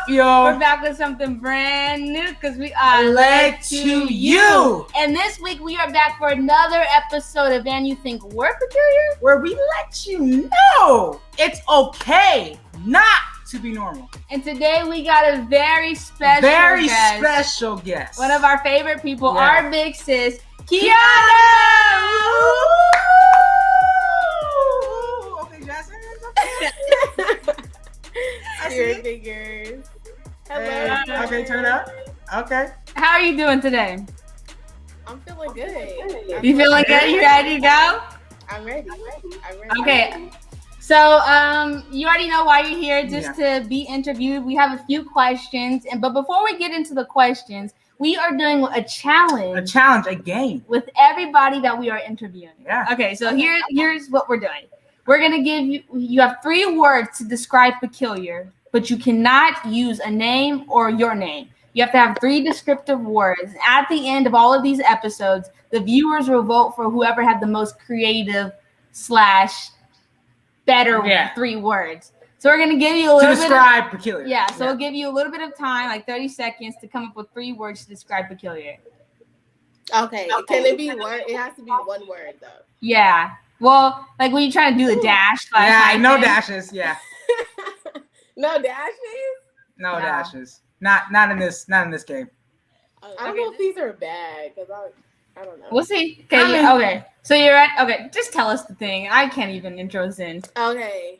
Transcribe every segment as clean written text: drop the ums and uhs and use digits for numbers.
yo? We're back with something brand new because we are led to you. And this week we are back for another episode of And You Think We're Peculiar? Where we let you know it's okay not to be normal. And today we got a very special guest. One of our favorite people, our big sis, Keyana! Okay, Jasmine. Spirit figures. Hello. Okay, turn it up. Okay. How are you doing today? I'm feeling good. You feeling good? You ready to go? I'm ready. Okay. So, you already know why you're here, just to be interviewed. We have a few questions, but before we get into the questions, we are doing a challenge. A game. With everybody that we are interviewing. Yeah. Okay, so here's what we're doing. We're going to give you have 3 words to describe peculiar, but you cannot use a name or your name. You have to have 3 descriptive words. At the end of all of these episodes, the viewers will vote for whoever had the most creative / better 3 words. So we're going to give you a little bit to describe peculiar. Yeah, so we'll give you a little bit of time, like 30 seconds, to come up with 3 words to describe peculiar. Okay. Can it be one? It has to be one word, though. Yeah. Well, like when you're trying to do the dash. No dashes. Yeah. No dashes. No dashes. Not in this game. I don't know if these are bad because I don't know. We'll see. Okay. Okay. So you're at. Okay. Just tell us the thing. I can't even intro this in. Okay.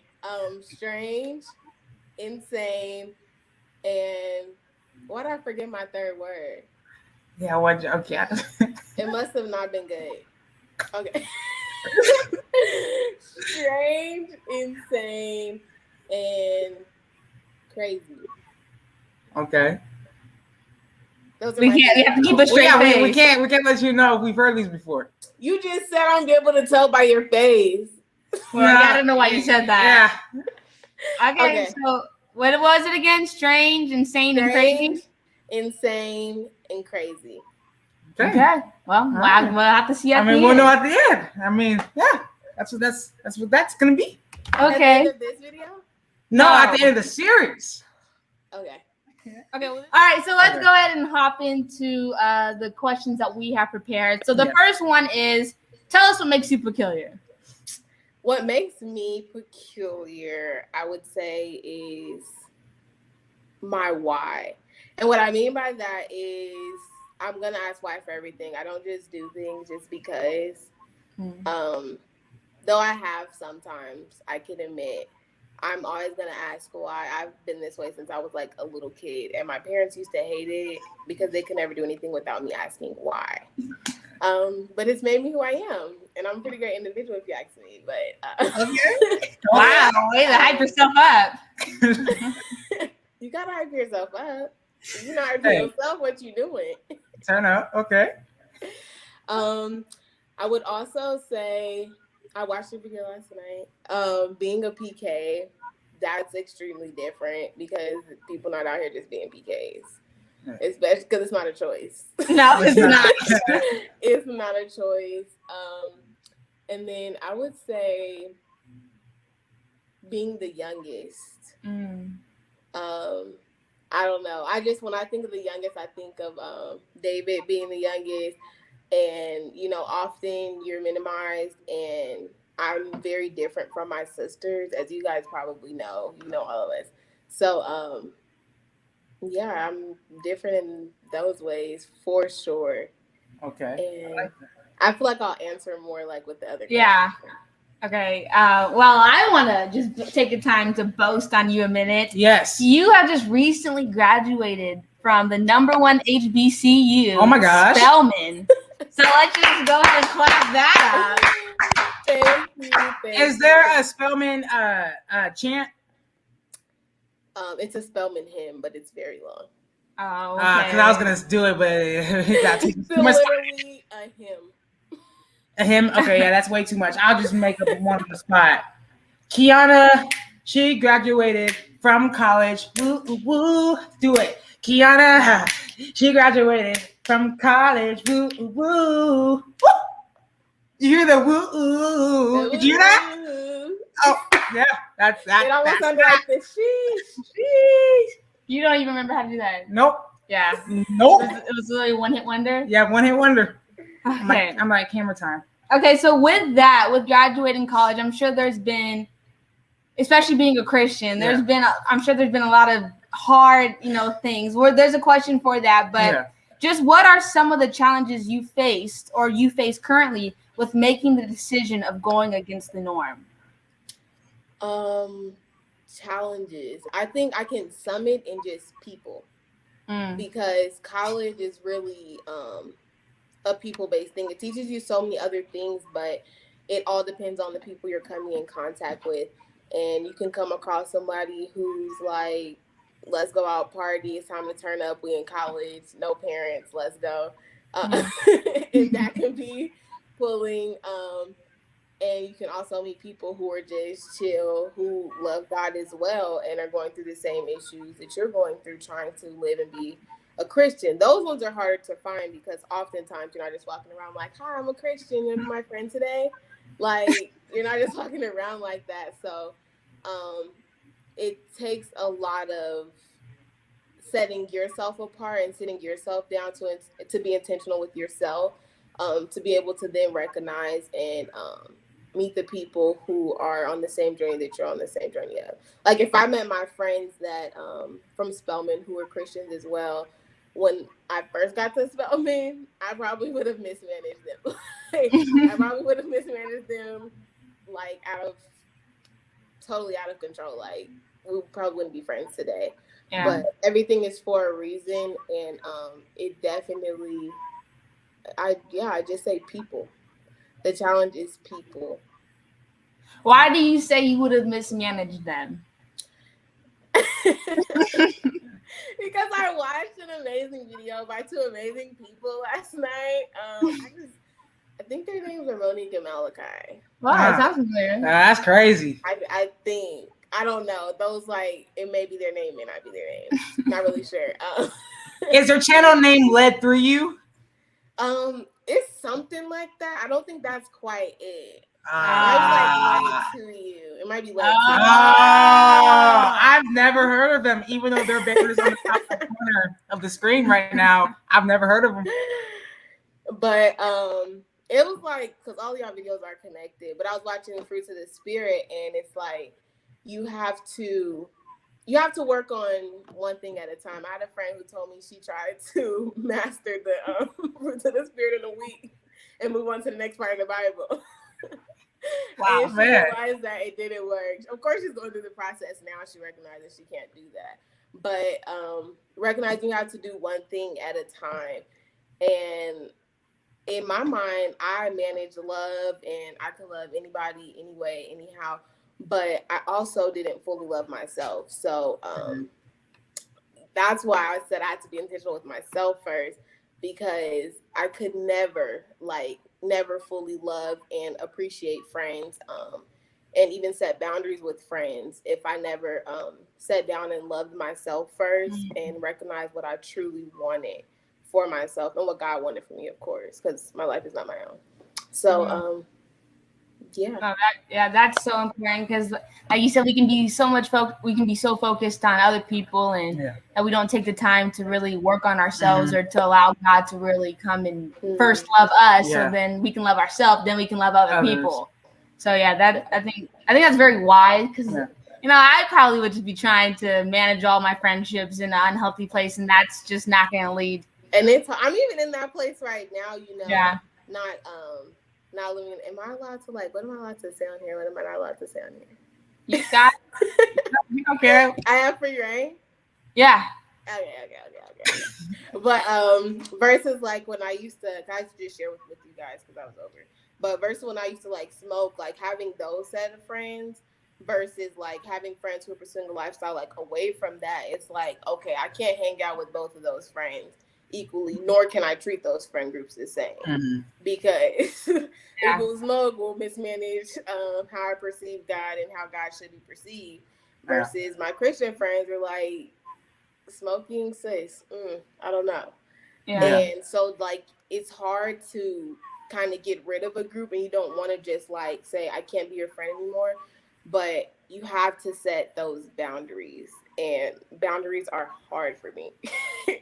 Strange, insane, and why did I forget my 3rd word? Yeah. What? Okay. It must have not been good. Okay. Strange, insane, and crazy. Okay. We have to keep a straight face. We can't let you know we've heard these before. You just said I'm able to tell by your face. Well, I don't know why you said that. Yeah. Okay. So what was it again? Strange, insane, and crazy. Insane and crazy. Okay. Well, we'll have to see at the end. We'll know at the end. That's what that's gonna be. Okay. At the end of this video? No, at the end of the series. Okay. Okay. All right. So let's go ahead and hop into the questions that we have prepared. So the first one is, tell us what makes you peculiar. What makes me peculiar, I would say, is my why. And what I mean by that is I'm going to ask why for everything. I don't just do things just because. Though I have sometimes, I can admit, I'm always going to ask why. I've been this way since I was like a little kid. And my parents used to hate it because they could never do anything without me asking why. But it's made me who I am. And I'm a pretty great individual if you ask me. But okay. Wow, way to hype yourself up. You gotta hype yourself up. If you're not hyping yourself, what you doing? Turn up. Okay. I would also say I watched the video last night. Being a PK, that's extremely different because people not out here just being PKs. Especially because it's not a choice. No, it's not. It's not a choice. And then I would say being the youngest. I don't know. When I think of the youngest, I think of David being the youngest. And, often you're minimized. And I'm very different from my sisters, as you guys probably know. You know all of us. So, I'm different in those ways for sure. Okay. And I feel like I'll answer more like with the other questions. Yeah. Okay. Well, I want to just take the time to boast on you a minute. Yes. You have just recently graduated from the #1 HBCU. Oh my gosh. Spelman. So let's just go ahead and clap that up. Thank you. Is there a Spelman chant? It's a Spelman hymn, but it's very long. Oh, okay. Because I was gonna do it, but it got too much. Literally a hymn. A hymn? Okay, yeah, that's way too much. I'll just make up one on the spot. Keyana, she graduated from college. Woo, woo, woo. Do it. Keyana, she graduated from college. Woo, woo, woo. Woo. Did you hear the woo? Did you hear that? Oh, yeah. That's that. It almost sounded like the sheesh. Sheesh. You don't even remember how to do that. Nope. Yeah. Nope. It was really one hit wonder. Yeah, one hit wonder. Okay. I'm like camera time. Okay, so with graduating college, I'm sure there's been, especially being a Christian, I'm sure there's been a lot of hard, things. Where there's a question for that, but just what are some of the challenges you faced or you face currently with making the decision of going against the norm? Challenges. I think I can sum it in just people, because college is really a people-based thing. It teaches you so many other things, but it all depends on the people you're coming in contact with. And you can come across somebody who's like, let's go out party, it's time to turn up, we in college, no parents, let's go. And that can be pulling. And you can also meet people who are just chill, who love God as well, and are going through the same issues that you're going through, trying to live and be a Christian. Those ones are harder to find because oftentimes you're not just walking around like, hi, I'm a Christian, you're my friend today. Like, you're not just walking around like that. So it takes a lot of setting yourself apart and sitting yourself down to be intentional with yourself, to be able to then recognize and meet the people who are on the same journey that you're on the same journey of. Like if I met my friends that from Spelman who were Christians as well, when I first got to Spelman, I probably would have mismanaged them. I probably would have mismanaged them like totally out of control. Like we probably wouldn't be friends today. Yeah. But everything is for a reason, and it definitely, I just say people. The challenge is people. Why do you say you would have mismanaged them? Because I watched an amazing video by two amazing people last night. I think their names are Monique and Malachi. Wow, that sounds familiar. That's crazy. I think. I don't know. Those, like, it may be their name, may not be their name. Not really sure. Is their channel name Led Through You? It's something like that. I don't think that's quite it. It might be like Led To You. It might be Led To You. I've never heard of them, even though their banners on the top corner of the screen right now. I've never heard of them. But it was like, because all y'all videos are connected, but I was watching the Fruits of the Spirit, and it's like you have to work on one thing at a time. I had a friend who told me she tried to master the Fruits of the Spirit in a week and move on to the next part of the Bible. Wow, and she realized that it didn't work. Of course, she's going through the process now. She recognizes she can't do that. But recognizing you have to do one thing at a time. And in my mind, I manage love, and I can love anybody, anyway, anyhow. But I also didn't fully love myself. So that's why I said I had to be intentional with myself first, because I could never fully love and appreciate friends, and even set boundaries with friends if I never sat down and loved myself first and recognized what I truly wanted for myself and what God wanted for me, of course, because my life is not my own. So that's so important, because like you said, we can be so focused on other people, and that we don't take the time to really work on ourselves or to allow God to really come and first love us, so then we can love ourselves, then we can love other people. So that I think that's very wise, because I probably would just be trying to manage all my friendships in an unhealthy place, and that's just not going to lead. And I'm even in that place right now, not living. Am I allowed to what am I allowed to say on here? What am I not allowed to say on here? You got you don't care. I have free reign? Yeah. Okay. But versus when I used to just share with you guys because I was over. But versus when I used to smoke, having those set of friends versus having friends who are pursuing a lifestyle away from that, it's okay, I can't hang out with both of those friends equally, nor can I treat those friend groups the same, because people who smoke will mismanage how I perceive God and how God should be perceived, versus my Christian friends are smoking, sis, I don't know. And so it's hard to kind of get rid of a group, and you don't want to just say I can't be your friend anymore, but you have to set those boundaries, and boundaries are hard for me.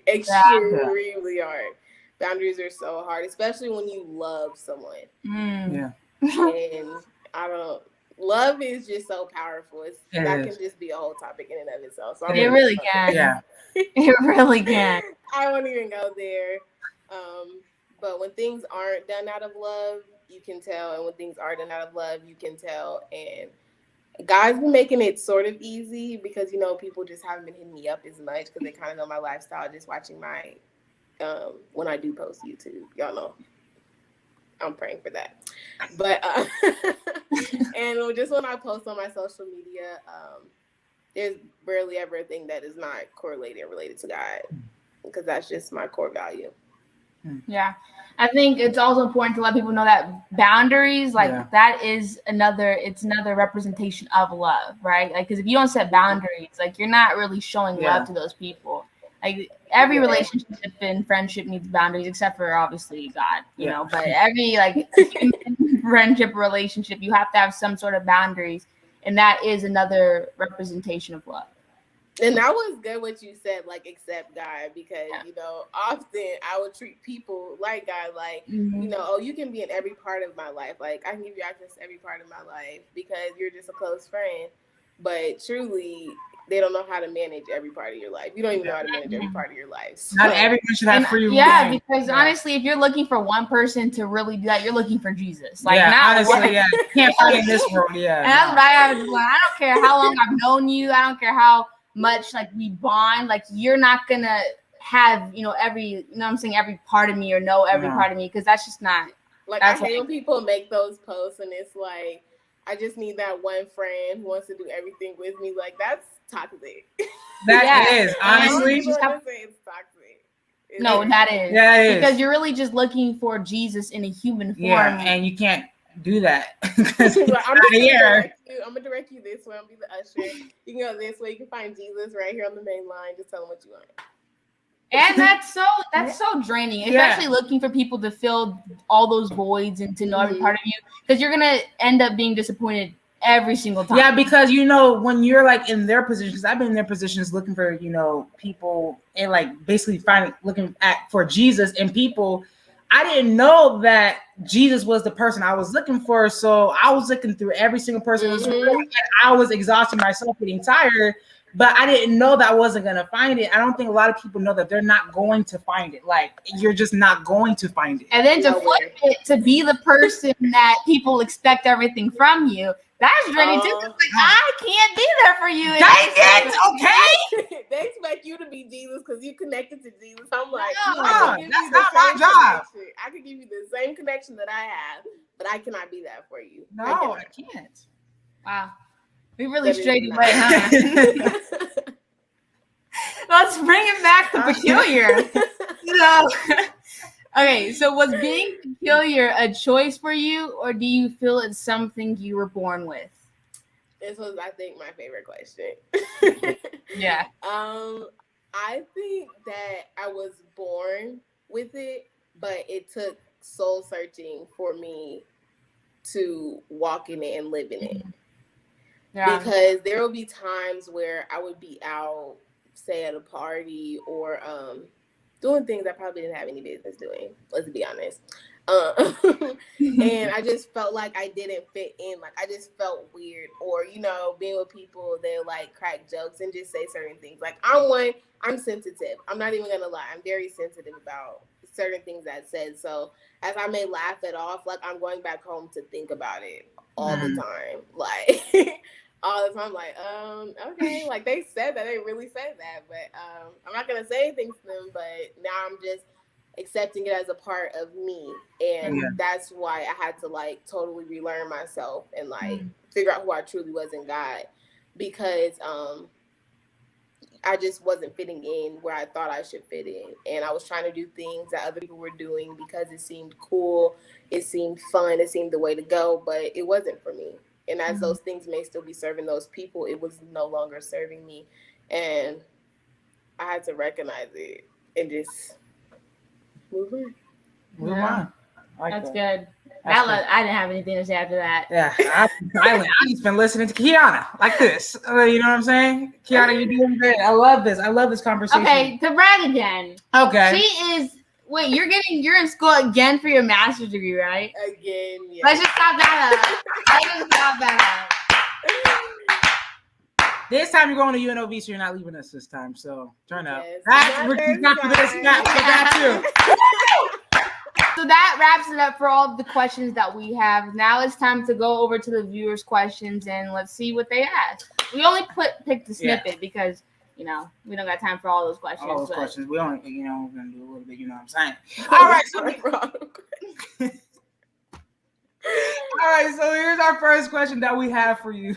Extremely hard. Boundaries are so hard, especially when you love someone. Yeah. And I don't. Love is just so powerful. That can just be a whole topic in and of itself. So it really can. Yeah. It really can. I won't even go there. But when things aren't done out of love, you can tell. And when things are done out of love, you can tell. And God's been making it sort of easy because, you know, people just haven't been hitting me up as much because they kind of know my lifestyle just watching my, when I do post YouTube. Y'all know. I'm praying for that. But, and just when I post on my social media, there's barely ever a thing that is not correlated and related to God because that's just my core value. Yeah. I think it's also important to let people know that boundaries, like that is another representation of love, right? Like, because if you don't set boundaries, like you're not really showing love to those people. Like every relationship and friendship needs boundaries, except for obviously God, you know. But every like friendship relationship, you have to have some sort of boundaries, and that is another representation of love. And that was good what you said, like accept God, because you know often I would treat people like God, like you know, oh, you can be in every part of my life, like I can give you access to every part of my life because you're just a close friend, but truly. They don't know how to manage every part of your life. You don't even know how to manage every part of your life. So. Not everyone should have free will. Yeah, because honestly, if you're looking for one person to really do that, you're looking for Jesus. Like, honestly, you can't find in this world. Yeah, and that's what I have. I don't care how long I've known you. I don't care how much like we bond. Like, you're not gonna have every every part of me or know every part of me because that's just not. Like I hate when people make those posts and it's like, I just need that one friend who wants to do everything with me. Like that's toxic. That is honestly. It's toxic. That is. Yeah, it is. Because you're really just looking for Jesus in a human form. Yeah, and you can't do that. I'm gonna direct you this way. I'm gonna be the usher. You can go this way. You can find Jesus right here on the main line. Just tell him what you want. And that's so draining, especially looking for people to fill all those voids and to know every part of you, because you're gonna end up being disappointed every single time. Yeah, because when you're like in their position, because I've been in their positions looking for people and like basically looking for Jesus and people. I didn't know that Jesus was the person I was looking for, so I was looking through every single person, and I was exhausting myself, getting tired. But I didn't know that I wasn't going to find it. I don't think a lot of people know that they're not going to find it. Like, you're just not going to find it. And then to flip it, to be the person that people expect everything from you, that's draining too. Like, I can't be there for you. Dang it, okay? They expect you to be Jesus because you connected to Jesus. I'm like, that's not my job. I could give you the same connection that I have, but I cannot be that for you. No, I can't. Wow. We really strayed away, huh? Let's bring it back to peculiar. So was being peculiar a choice for you, or do you feel it's something you were born with? This was, I think, my favorite question. Yeah. I think that I was born with it, but it took soul searching for me to walk in it and live in it. Yeah. Because there will be times where I would be out, say at a party, or doing things I probably didn't have any business doing. Let's be honest. And I just felt like I didn't fit in. Like I just felt weird. Or, being with people, they'll like crack jokes and just say certain things. Like I'm sensitive. I'm not even gonna lie. I'm very sensitive about certain things that said. So as I may laugh it off, like I'm going back home to think about it all the time. Like all the time, like, okay, like they said that, they really said that, but I'm not gonna say anything to them, but now I'm just accepting it as a part of me, and that's why I had to like totally relearn myself and like figure out who I truly was in God, because I just wasn't fitting in where I thought I should fit in, and I was trying to do things that other people were doing because it seemed cool, it seemed fun, it seemed the way to go, but it wasn't for me. And as those things may still be serving those people, it was no longer serving me. And I had to recognize it and just move on. Move on. That's good. I didn't have anything to say after that. Yeah, I've been silent. I've just been listening to Keyana like this. You know what I'm saying? Keyana, you're doing great. I love this. I love this conversation. Okay, to brag again. Okay. She is. Wait, you're in school again for your master's degree, right? Again, yeah. Let's just stop that up. This time you're going to UNLV, so you're not leaving us this time. So turn up. Yes, That's what you got for this. Got you. So that wraps it up for all of the questions that we have. Now it's time to go over to the viewers' questions and let's see what they ask. We only picked the snippet because we don't got time for all those questions. All those questions. We only, we're gonna do a little bit. You know what I'm saying? All right. All right. So here's our first question that we have for you.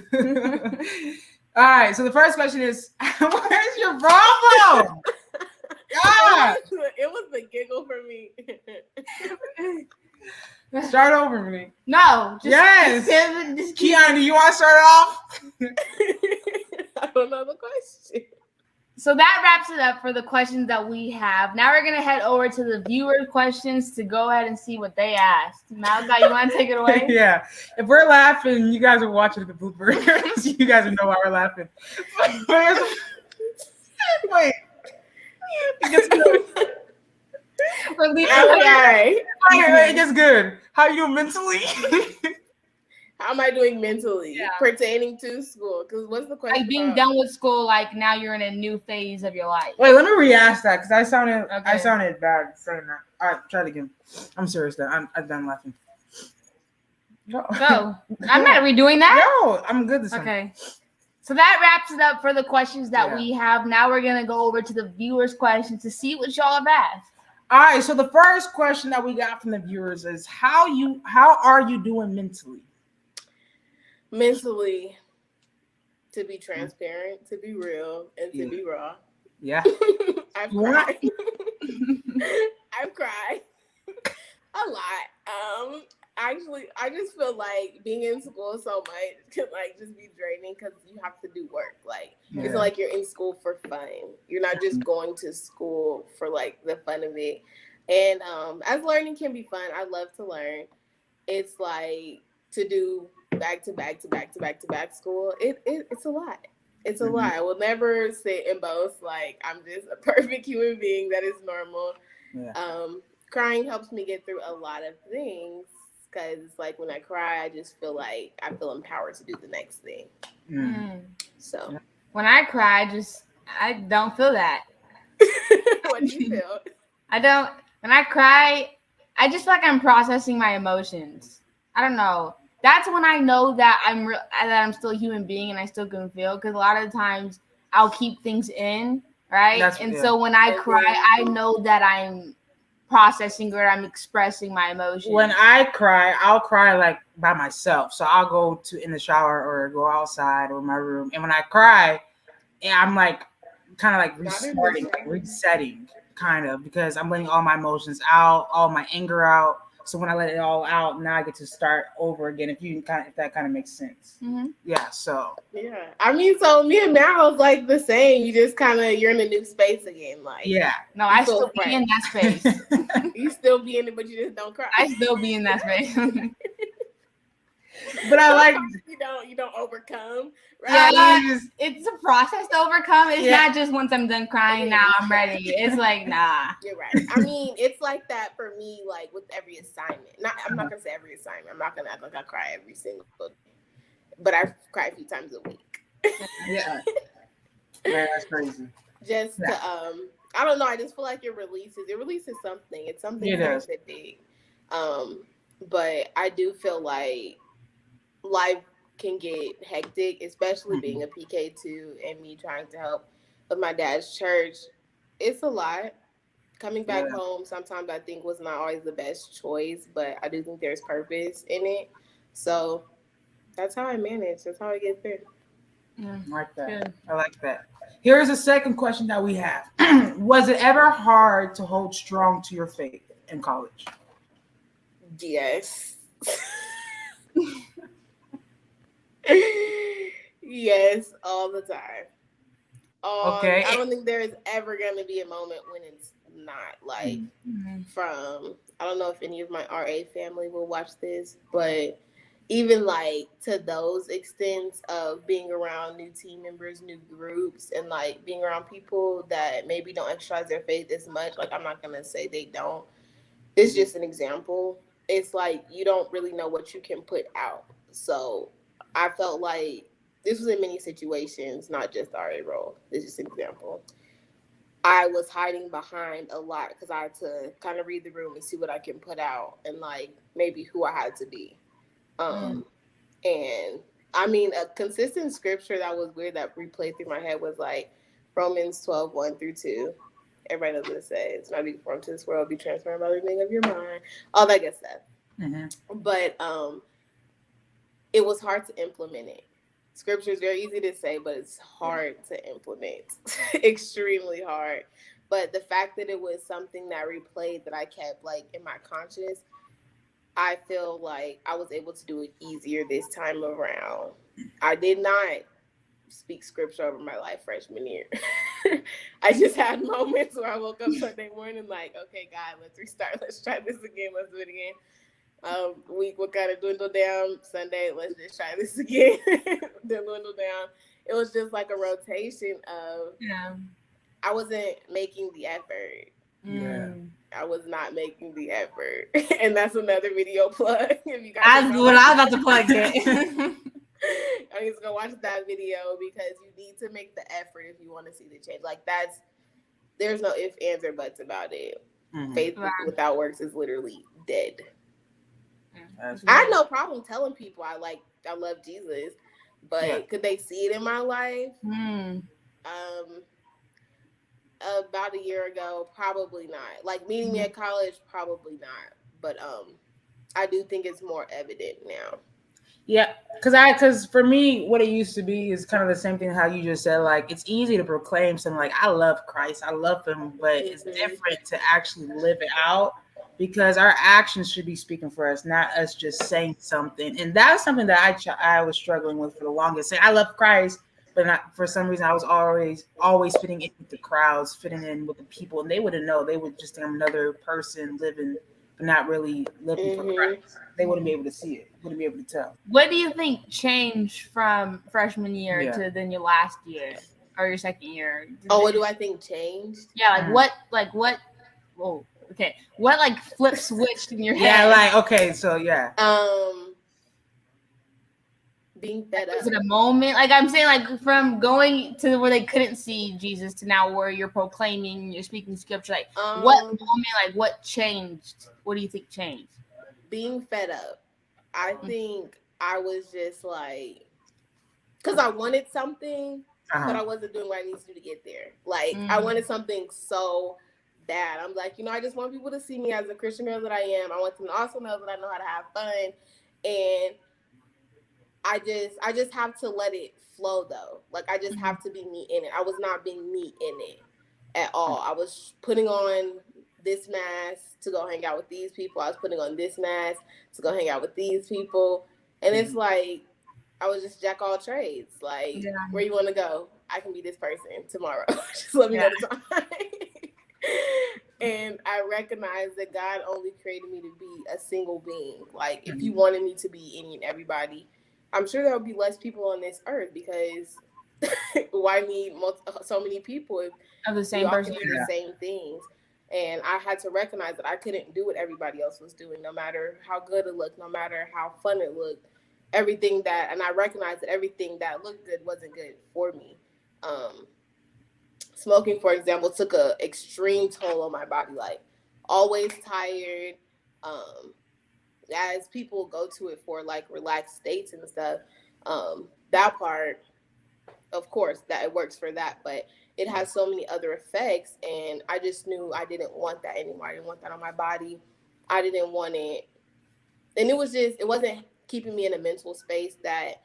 All right. So the first question is, where's your problem? God. It was the giggle for me. Start over for me. No. Yes. Keyana, do you want to start off? I don't know the question. So that wraps it up for the questions that we have. Now we're going to head over to the viewer questions to go ahead and see what they asked. Malachi, you want to take it away? Yeah. If we're laughing, you guys are watching the bloopers. You guys know why we're laughing. Wait. It gets good. Okay. It gets good. How are you doing mentally? How am I doing mentally pertaining to school? Because what's the question? Like being done with school, like now you're in a new phase of your life. Wait, let me re-ask that because I sounded bad saying that. All right, try it again. I'm serious though. I'm done laughing. Go. I'm not redoing that. No, I'm good this time. Okay. So that wraps it up for the questions that we have. Now we're gonna go over to the viewers' questions to see what y'all have asked. All right. So the first question that we got from the viewers is how are you doing mentally? Mentally, to be transparent, to be real, and to be raw. Yeah. I've cried. I've cried a lot. Actually, I just feel like being in school so much can just be draining because you have to do work. It's like you're in school for fun. You're not just going to school for the fun of it. And as learning can be fun, I love to learn. It's to do back to back school. It's a lot. It's a lot. I will never sit and boast I'm just a perfect human being that is normal. Yeah. Crying helps me get through a lot of things because when I cry, I just feel I feel empowered to do the next thing. So when I cry, I don't feel that. What do you feel? When I cry, I just feel like I'm processing my emotions. I don't know. That's when I know that I'm still a human being and I still can feel. Because a lot of the times I'll keep things in, right? So when I cry, I know that I'm processing or I'm expressing my emotions. When I cry, I'll cry by myself. So I'll go in the shower or go outside or my room. And when I cry, I'm kind of resetting, kind of, because I'm letting all my emotions out, all my anger out. So when I let it all out, now I get to start over again. If that kind of makes sense. Mm-hmm. Yeah. So. Yeah. I mean, so me and Mal's the same. You just you're in a new space again. Yeah. No, I still be in that space. You still be in it, but you just don't cry. I still be in that space. But I you don't overcome. Right? Yeah, it's a process to overcome. It's not just once I'm done crying, now I'm ready. It's nah. You're right. I mean, it's like that for me, with every assignment. I'm not gonna say every assignment. I'm not gonna act like I cry every single day. But I cry a few times a week. Yeah. Yeah, that's crazy. Just to I don't know, I just feel like it releases something. It's something that's big. But I do feel like life can get hectic, especially being a PK2 and me trying to help with my dad's church. It's a lot. Coming back home sometimes I think was not always the best choice, but I do think there's purpose in it. So that's how I manage. That's how I get through. I like that. Good. I like that. Here's a second question that we have. Was it ever hard to hold strong to your faith in college? Yes. Yes, all the time. I don't think there's ever going to be a moment when it's not from I don't know if any of my RA family will watch this, but even like to those extents of being around new team members, new groups, and like being around people that maybe don't exercise their faith as much. Like, I'm not gonna say they don't. It's just an example. It's like you don't really know what you can put out. So I felt like this was in many situations, not just the RA role. This is just an example. I was hiding behind a lot because I had to kind of read the room and see what I can put out and like maybe who I had to be. And I mean, a consistent scripture that was weird that replayed through my head was like Romans 12:1-2. Everybody knows what it says. Not be conformed to this world, be transformed by the renewing of your mind, all that good stuff. But it was hard to implement it. Scripture is very easy to say, but it's hard to implement. Extremely hard. But the fact that it was something that replayed that I kept like in my conscious, I feel like I was able to do it easier this time around. I did not speak scripture over my life freshman year. I just had moments where I woke up Sunday morning like, okay, God, let's restart. Let's try this again. Let's do it again. Week will kind of dwindle down. Sunday, let's just try this again. Then dwindle down. It was just like a rotation of, I wasn't making the effort. I was not making the effort. And that's another video plug. If you guys That's what I was about to plug it. I need to go watch that video because you need to make the effort if you want to see the change. Like there's no ifs, ands, or buts about it. Faith without works is literally dead. I had no problem telling people I love Jesus, but could they see it in my life? About a year ago, probably not. Like meeting me at college, probably not. But I do think it's more evident now. Yeah, because for me, what it used to be is kind of the same thing how you just said. Like, it's easy to proclaim something like, I love Christ, I love him, but it's different to actually live it out because our actions should be speaking for us, not us just saying something. And that's something that I was struggling with for the longest. Saying, I love Christ, but not, for some reason, I was always fitting in with the crowds, fitting in with the people, and they wouldn't know. They would just think I'm another person living, but not really living for Christ. They wouldn't be able to see it. Wouldn't be able to tell. What do you think changed from freshman year to then your last year or your second year? What do I think changed? Yeah, what? Whoa, okay. What flip switched in your head? Being fed up. Was it a moment? I'm saying, from going to where they couldn't see Jesus to now where you're proclaiming, you're speaking scripture. What moment? What changed? What do you think changed? Being fed up. I think I was just because I wanted something, but I wasn't doing what I needed to do to get there. I wanted something so bad. I'm I just want people to see me as a Christian girl that I am. I want them to also know that I know how to have fun. And I just have to let it flow though. I just have to be me in it. I was not being me in it at all. I was putting on this mask to go hang out with these people. I was putting on this mask to go hang out with these people. And it's I was just jack all trades. Where you want to go? I can be this person tomorrow. Just let me know the time. And I recognize that God only created me to be a single being. If you wanted me to be any and everybody, I'm sure there would be less people on this earth because why need so many people if of the same person can do the same things? And I had to recognize that I couldn't do what everybody else was doing, no matter how good it looked, no matter how fun it looked. And I recognized that everything that looked good wasn't good for me. Smoking, for example, took an extreme toll on my body, always tired. As people go to it for relaxed states and stuff, that part, of course, that it works for that, but it has so many other effects, and I just knew I didn't want that anymore. I didn't want that on my body. I didn't want it, and it wasn't keeping me in a mental space that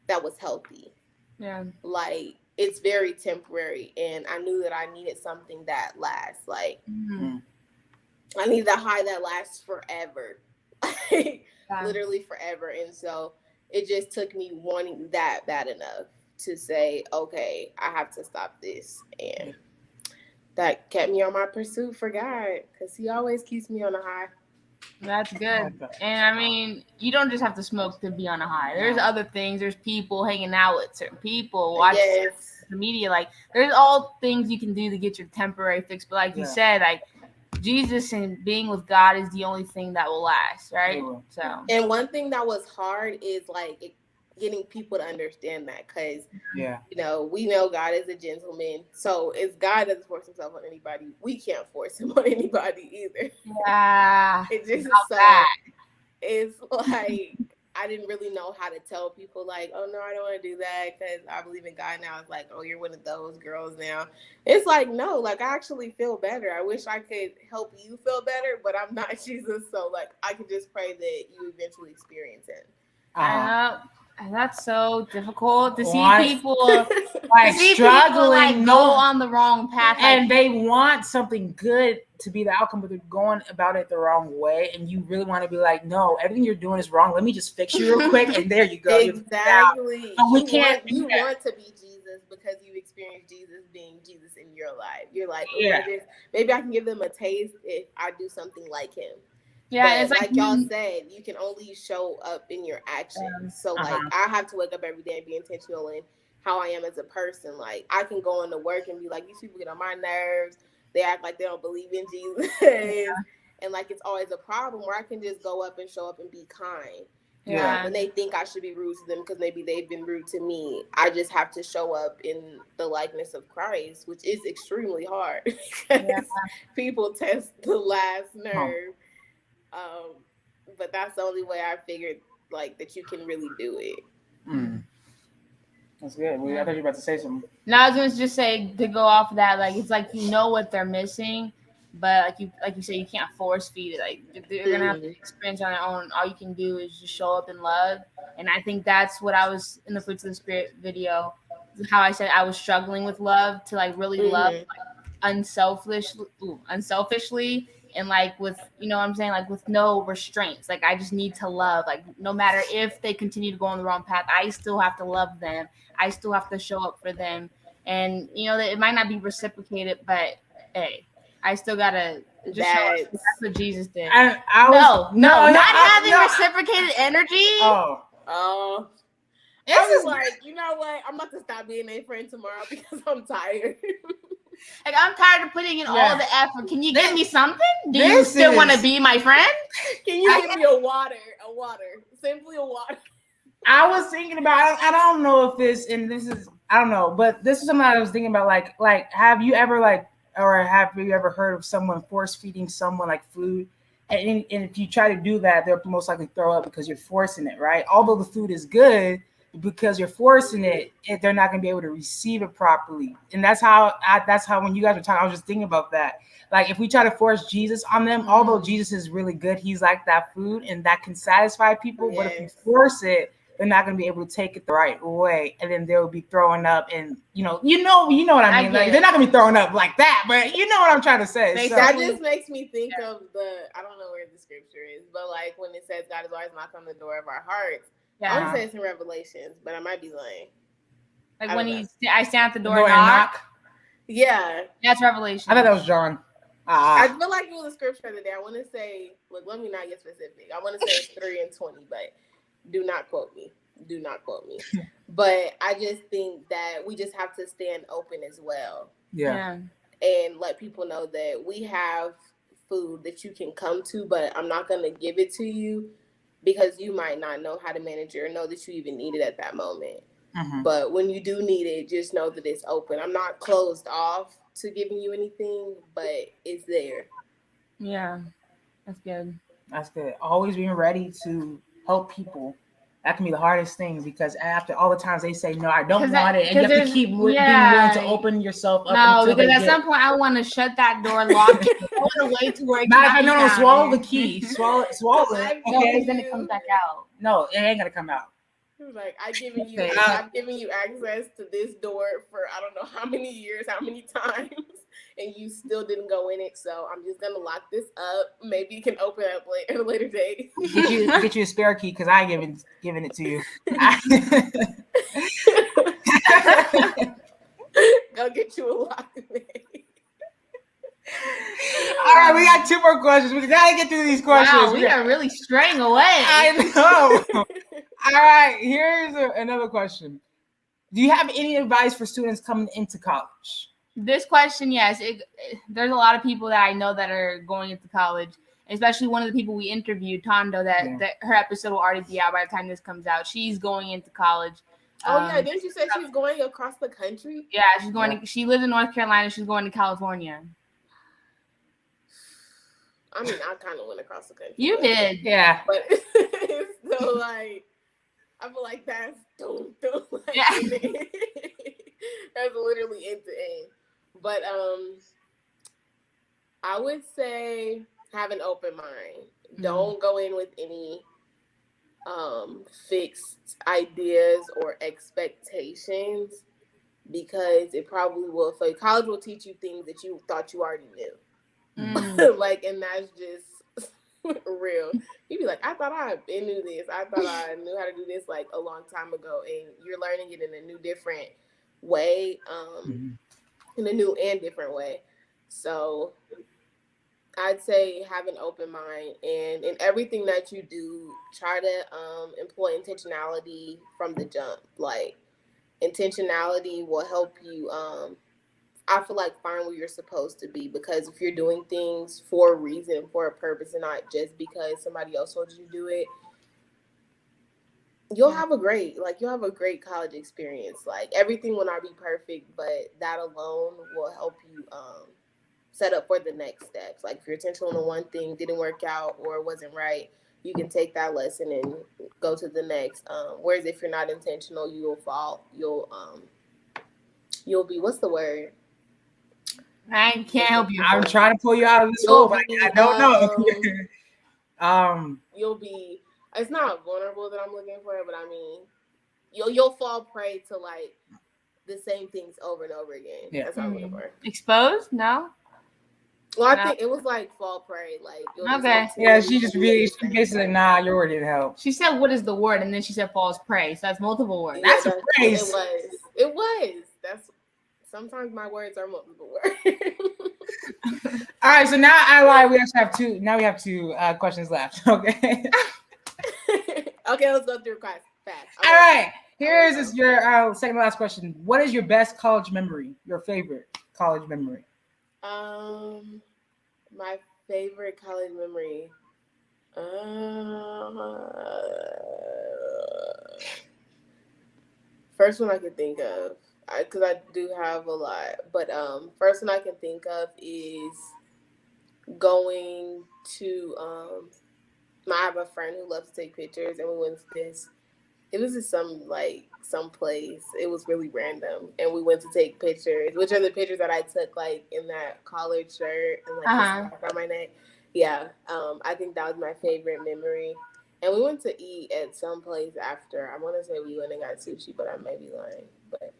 was healthy. Yeah, it's very temporary, and I knew that I needed something that lasts. I need that high that lasts forever. Literally forever. And so it just took me wanting that bad enough to say, okay, I have to stop this. And that kept me on my pursuit for God because he always keeps me on a high. That's good. And I mean, you don't just have to smoke to be on a high. There's other things. There's people hanging out with certain people, watching the media. Like, there's all things you can do to get your temporary fix. But like you said, like Jesus and being with God is the only thing that will last, right? So. And one thing that was hard is like getting people to understand that, because you know, we know God is a gentleman, so if God doesn't force himself on anybody, we can't force him on anybody either. It just is so it's like I didn't really know how to tell people, like, oh no, I don't want to do that because I believe in God now. It's like, oh, you're one of those girls now. It's like, no, like I actually feel better. I wish I could help you feel better, but I'm not Jesus, so like I can just pray that you eventually experience it. And that's so difficult to see people like struggling, go on the wrong path, and they want something good to be the outcome, but they're going about it the wrong way. And you really want to be like, no, everything you're doing is wrong. Let me just fix you real quick, and there you go. Exactly. So we can't. You want to be Jesus because you experienced Jesus being Jesus in your life. You're like, maybe I can give them a taste if I do something like him. Yeah, but it's like y'all said, you can only show up in your actions. So like I have to wake up every day and be intentional in how I am as a person. Like I can go into work and be like, these people get on my nerves. They act like they don't believe in Jesus. And like it's always a problem, where I can just go up and show up and be kind. When they think I should be rude to them because maybe they've been rude to me, I just have to show up in the likeness of Christ, which is extremely hard because people test the last nerve. But that's the only way I figured like that you can really do it. That's good. I thought you were about to say something. No, I was going to just say, to go off of that, like it's like you know what they're missing, but like you say, you can't force feed it. Like they're gonna have to experience on their own. All you can do is just show up in love, and I think that's what I was in the Fruits of the Spirit video. How I said I was struggling with love, to like really love like, unselfishly. And like with, you know what I'm saying, like with no restraints. Like I just need to love. Like no matter if they continue to go on the wrong path, I still have to love them. I still have to show up for them. And you know that it might not be reciprocated, but hey, I still gotta just show up. That's what Jesus did. Not having reciprocated energy. I was like, you know what? I'm about to stop being a friend tomorrow because I'm tired. Like I'm tired of putting in all the effort. Can you give me something? Do you still want to be my friend? Can you give me a water? Simply a water. I was thinking about. I don't know if this is. I don't know, but this is something I was thinking about. Like, have you ever heard of someone force feeding someone like food? And if you try to do that, they'll most likely throw up because you're forcing it, right? Although the food is good, because you're forcing it, they're not going to be able to receive it properly. And that's how when you guys were talking, I was just thinking about that. Like if we try to force Jesus on them, although Jesus is really good, he's like that food and that can satisfy people. But if you force it, they're not going to be able to take it the right way, and then they'll be throwing up. And you know what I mean. Like, they're not going to be throwing up like that, but you know what I'm trying to say. So that just makes me think of I don't know where the scripture is, but like when it says God is always knocking on the door of our hearts. I want to say it's in Revelations, but I might be lying. Like when I stand at the door and knock. Yeah, that's Revelation. I thought that was John. I feel like it was a scripture today. I want to say, look, let me not get specific. I want to say it's 3:20, but do not quote me. But I just think that we just have to stand open as well. Yeah. And let people know that we have food that you can come to, but I'm not going to give it to you because you might not know how to manage it or know that you even need it at that moment. But when you do need it, just know that it's open. I'm not closed off to giving you anything, but it's there. Yeah, that's good. That's good. Always being ready to help people. That can be the hardest thing, because after all the times they say, no, I don't want it. And you have to keep being willing to open yourself up. No, because at some point I want to shut that door, lock it, throw it away to where it no, swallow the key. Swallow it. Okay. Because then it comes back out. No, it ain't going to come out. Like, I've given you access to this door for I don't know how many years, how many times, and you still didn't go in it. So I'm just gonna lock this up. Maybe you can open it up at a later date. Get you a spare key, because I ain't giving it to you. Go get you a lock. All right, we got 2 more questions. We gotta get through these questions. Wow, we are really straying away. I know. All right, here's another question. Do you have any advice for students coming into college? This question, yes. There's a lot of people that I know that are going into college, especially one of the people we interviewed, Tondo, that her episode will already be out by the time this comes out. She's going into college. Yeah, didn't you say she's going across the country? Yeah, she's going. She lives in North Carolina. She's going to California. I mean, I kind of went across the country. You did, yeah. But it's still like, I feel like that's like, yeah. That's literally end to end. But I would say have an open mind. Don't go in with any fixed ideas or expectations, because it probably will fail. College will teach you things that you thought you already knew. Like, and that's just real. You'd be like, I thought I knew this. I thought I knew how to do this like a long time ago, and you're learning it in a new, different way, in a new and different way. So I'd say have an open mind, and in everything that you do, try to employ intentionality from the jump. Like, intentionality will help you I feel like find where you're supposed to be, because if you're doing things for a reason, for a purpose, and not just because somebody else told you to do it, you'll have a great college experience. Like, everything will not be perfect, but that alone will help you set up for the next steps. Like, if you're intentional on one thing, didn't work out or wasn't right, you can take that lesson and go to the next. Whereas if you're not intentional, you'll be, what's the word? I can't help you. I'm trying to pull you out of this hole, but I don't know. You'll be. It's not vulnerable that I'm looking for, but I mean, you'll fall prey to like the same things over and over again. Yeah. That's what I'm looking for. Exposed? No. Well, I think it was like fall prey. Like, okay. Yeah, she basically nah, you already need help. She said, "What is the word?" And then she said, "Falls prey." So that's multiple words. That's a phrase. It was. That's. Sometimes my words are multiple words. All right, so now I lied. We actually have 2. Now we have 2 questions left. Okay. Okay, let's go through fast. All right. Here's your second to last question. What is your best college memory? Your favorite college memory? My favorite college memory. First one I could think of. Because I do have a lot, but first one I can think of is going to I have a friend who loves to take pictures, and we went to this. It was just some place. It was really random, and we went to take pictures, which are the pictures that I took like in that collared shirt and like the on my neck. Yeah, I think that was my favorite memory. And we went to eat at some place after. I want to say we went and got sushi, but I may be lying, but.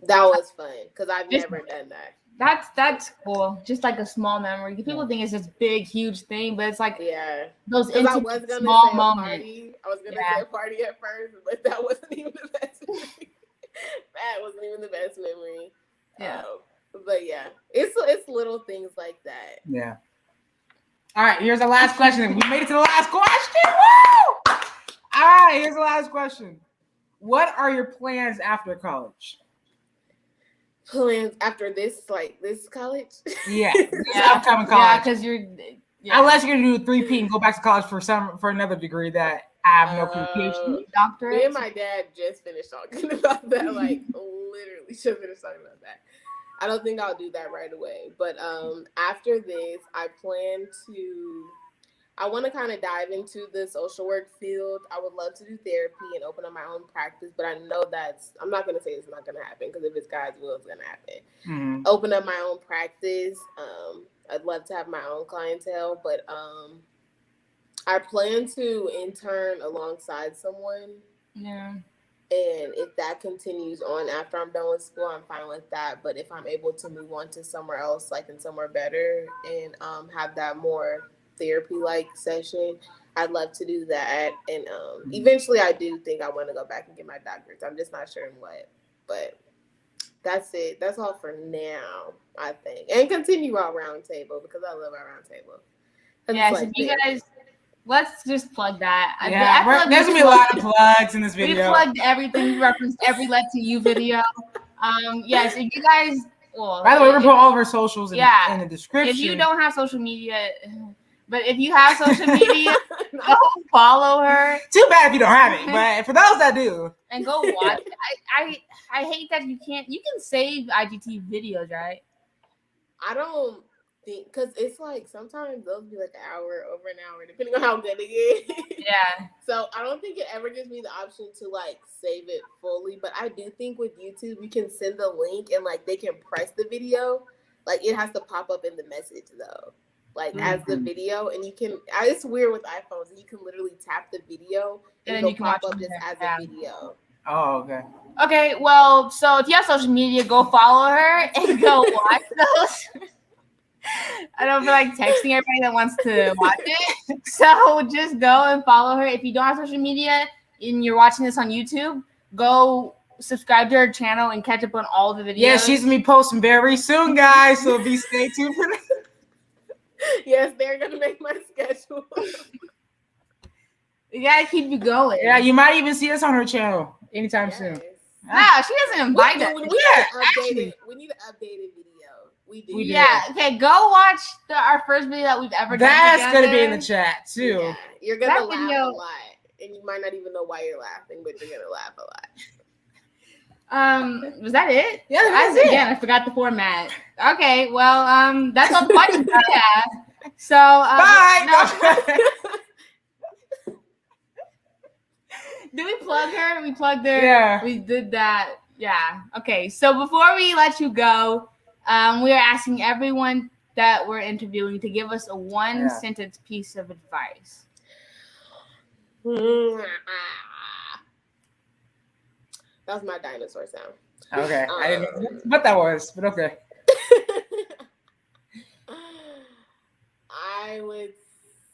That was fun because I've never done that. That's cool. Just like a small memory. People think it's this big, huge thing, but it's like those intimate, small moments. I was gonna say a party at first, but that wasn't even the best memory. That wasn't even the best memory. Yeah. But yeah, it's little things like that. Yeah. All right, here's the last question. We made it to the last question. Woo! All right, here's the last question. What are your plans after college? Plans after this college? Yeah, upcoming college. Yeah, because you're. Yeah. Unless you're gonna do a 3P and go back to college for another degree that I have no PhD, doctorate. Me and my dad just finished talking about that. Like, literally, just finished talking about that. I don't think I'll do that right away, but after this, I want to kind of dive into the social work field. I would love to do therapy and open up my own practice, but I know I'm not going to say it's not going to happen, because if it's God's will, it's going to happen. Mm-hmm. Open up my own practice. I'd love to have my own clientele, but I plan to intern alongside someone. Yeah. And if that continues on after I'm done with school, I'm fine with that. But if I'm able to move on to somewhere else, like in somewhere better, and have that more therapy-like session, I'd love to do that. And eventually I do think I want to go back and get my doctorate. I'm just not sure in what. But that's it. That's all for now. I think. And continue our roundtable because I love our roundtable. Yeah, so you guys, let's just plug that. Yeah, like there's gonna be a lot of plugs in this video. We plugged everything. We referenced every Let to You video. Yeah, so you guys. Well, by the way, we're gonna put all of our socials in the description. If you don't have social media, but if you have social media, go follow her. Too bad if you don't have it, but for those that do, and go watch. I hate that you can't. You can save IGTV videos, right? I don't think because it's like sometimes they'll be like an hour, over an hour, depending on how good it is. Yeah. So I don't think it ever gives me the option to like save it fully, but I do think with YouTube you can send the link and like they can press the video. Like it has to pop up in the message though, like as the video, and you can. It's weird with iPhones. You can literally tap the video and then you can pop watch up just as a video. Oh, okay. Okay, well, so if you have social media, go follow her and go watch those. I don't feel like texting everybody that wants to watch it. So just go and follow her. If you don't have social media and you're watching this on YouTube, go subscribe to her channel and catch up on all the videos. Yeah, she's going to be posting very soon, guys. So stay tuned for that. Yes, they're going to make my schedule. We got to keep you going. Yeah, you might even see us on her channel anytime soon. Wow, she doesn't invite us. We need an updated video. We do. Yeah. Okay. Go watch our first video that we've ever done. That's gonna be in the chat too. Yeah, you're gonna laugh a lot, and you might not even know why you're laughing, but you're gonna laugh a lot. Was that it? Yeah, that's it. Yeah, I forgot the format. Okay. Well, that's all the questions I have. So bye. No. Did we plug her? We plugged her. Yeah. We did that. Yeah. Okay. So before we let you go, we are asking everyone that we're interviewing to give us a one-sentence piece of advice. That was my dinosaur sound. Okay. I didn't know what that was, but okay. I would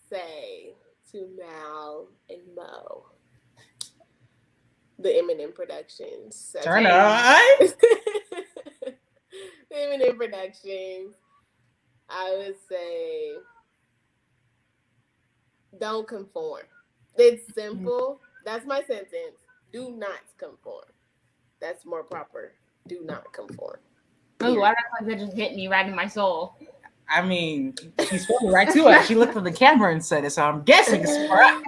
say to Mal and Mo, the Eminem Productions. Turn on. Eminem Productions. I would say don't conform. It's simple. That's my sentence. Do not conform. That's more proper. Do not conform. Oh, I don't know if that just hit me right in my soul. I mean, she spoke right to us. She looked at the camera and said it, so I'm guessing it's for us.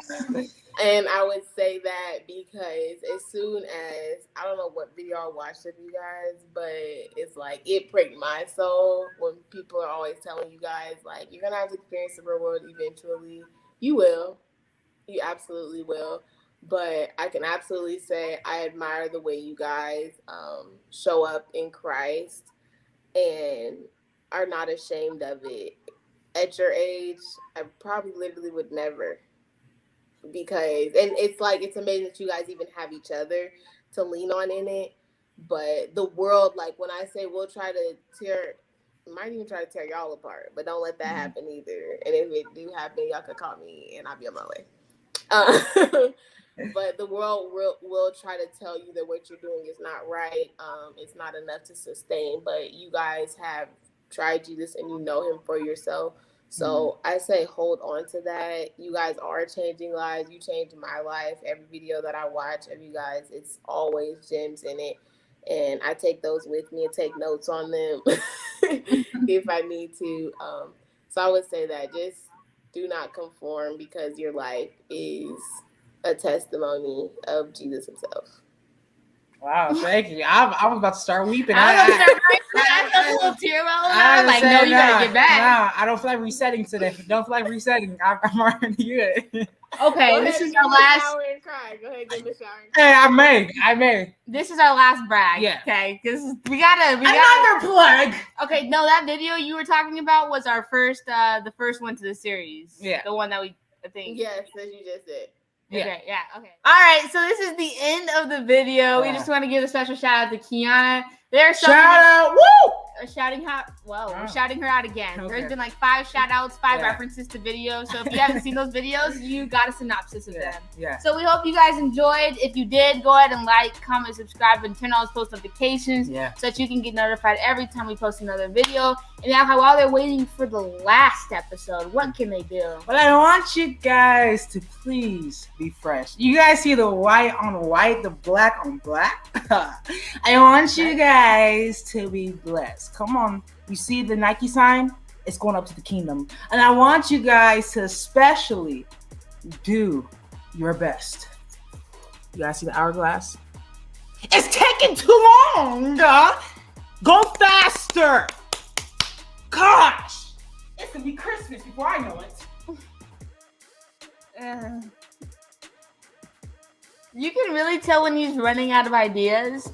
And I would say that because as soon as, I don't know what video I watched of you guys, but it's like, it pricked my soul when people are always telling you guys, like, you're going to have to experience the real world eventually. You will. You absolutely will. But I can absolutely say I admire the way you guys show up in Christ and are not ashamed of it. At your age, I probably literally would never. Because, and it's like, it's amazing that you guys even have each other to lean on in it. But the world, like when I say we'll try to might even try to tear y'all apart, but don't let that happen either. And if it do happen, y'all could call me and I'll be on my way. But the world will try to tell you that what you're doing is not right. It's not enough to sustain, but you guys have tried Jesus and you know him for yourself. So I say hold on to that. You guys are changing lives. You changed my life. Every video that I watch of you guys, it's always gems in it. And I take those with me and take notes on them if I need to. So I would say that just do not conform because your life is a testimony of Jesus himself. Wow, thank you. I was about to start weeping. I felt a little tear rolling. I was like, no, you gotta get back. I don't feel like resetting today. Don't feel like resetting. I'm already good. Okay, this is our last. Go ahead and give me a shower. Hey, I may. This is our last brag. Yeah. Okay, because we gotta. Another plug. Okay, no, that video you were talking about was our first, the first one to the series. Yeah. The one that I think. Yes, as you just said. Yeah. Okay, yeah, okay. All right, so this is the end of the video. Yeah. We just want to give a special shout out to Keyana. Shout out! Woo! shouting her. Whoa, Wow. we're shouting her out again. Okay. There's been like 5 shout outs, 5 Yeah. references to videos. So if you haven't seen those videos, you got a synopsis of Yeah. them. Yeah. So we hope you guys enjoyed. If you did, go ahead and like, comment, subscribe, and turn on those post notifications Yeah. so that you can get notified every time we post another video. And now, while they're waiting for the last episode, what can they do? Well, I want you guys to please be fresh. You guys see the white on white, the black on black? I want you guys to be blessed. Come on. You see the Nike sign? It's going up to the kingdom. And I want you guys to especially do your best. You guys see the hourglass? It's taking too long. Go faster. Gosh. It's going to be Christmas before I know it. You can really tell when he's running out of ideas.